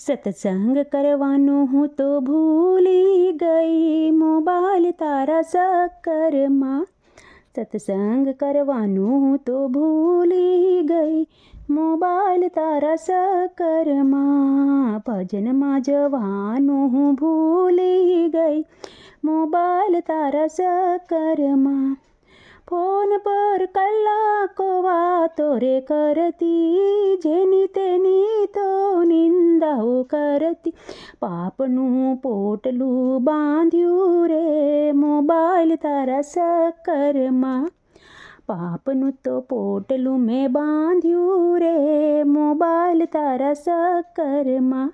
સત્સંગ કરવાનું હું તો ભૂલી ગઈ, મોબાઈલ તારા ચક્કરમાં. સત્સંગ કરવાનું હું તો ભૂલી ગઈ, મોબાઈલ તારા ચક્કરમાં. ભજનમાં જવાનું હું ભૂલી ગઈ, મોબાઈલ તારા ચક્કરમાં. ફોન પર કલાકો વાતો રે કરતી, જેની તેની તો નિંદાઓ કરતી. પાપનું પોટલું બાંધ્યું રે, મોબાઈલ તારા ચક્કરમાં. પાપનું તો પોટલું મેં બાંધ્યું રે, મોબાઈલ તારા ચક્કરમાં.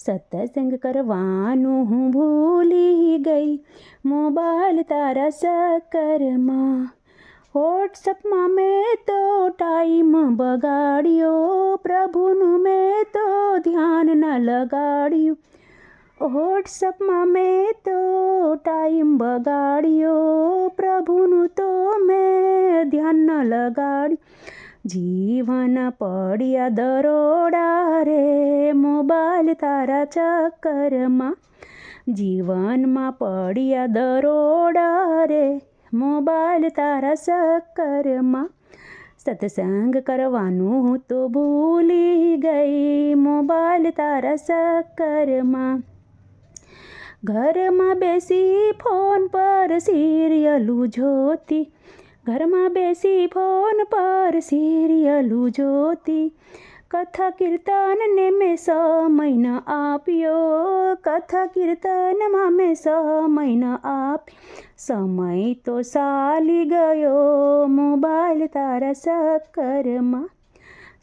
સત્સંગ કરવાનું હું ભૂલી ગઈ, મોબાઈલ તારા ચક્કરમાં. વોટ્સઅપમાં મેં તો ટાઈમ બગાડ્યો, પ્રભુનું મેં તો ધ્યાન ન લગાડ્યું. વોટ્સઅપમાં મેં તો ટાઈમ બગાડ્યો, પ્રભુનું તો મેં ધ્યાન ન લગાડ્યું. જીવન પડ્યા દરોડા રે, મોબાઈલ તારા ચક્કરમાં. જીવનમાં પડ્યા દરોડા રે, મોબાઈલ તારા ચક્કરમાં. સત્સંગ કરવાનું હું તો ભૂલી ગઈ, મોબાઈલ તારા ચક્કરમાં. ઘરમાં બેસી ફોન પર સિરિયલું જોતી, ઘરમાં બેસી ફોન પર સિરિયલું જોતી. કથા કીર્તનને મેં સમય ન આપ્યો, કથા કીર્તનમાં મેં સમય ન આપ્યો. સમય તો ચાલી ગયો, મોબાઈલ તારા ચક્કરમાં.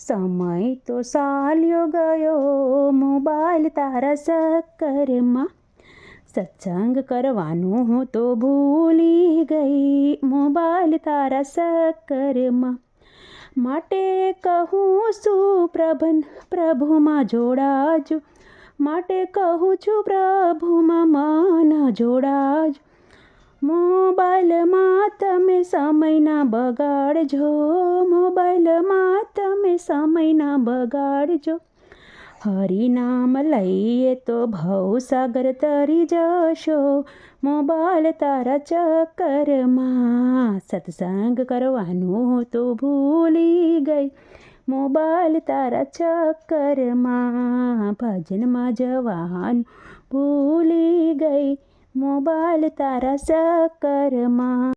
સમય તો ચાલ્યો ગયો, મોબાઈલ તારા ચક્કરમાં. સત્સંગ કરવાનું હું તો ભૂલી ગઈ, મોબાઈલ તારા ચક્કરમાં. માટે કહું છું પ્રભુમાં જોડાજો, માટે કહું છું પ્રભુમાં મન જોડાજો. મોબાઈલમાં તમે સમય ના બગાડજો, મોબાઈલમાં તમે સમય ના બગાડજો. હરિનામ લઈએ તો ભવસાગર તરી જશો, મોબાઈલ તારા ચક્કરમાં. સત્સંગ કરવાનું તો ભૂલી ગઈ, મોબાઈલ તારા ચક્કરમાં. ભજનમાં જવાનું ભૂલી ગઈ, મોબાઈલ તારા ચક્કરમાં.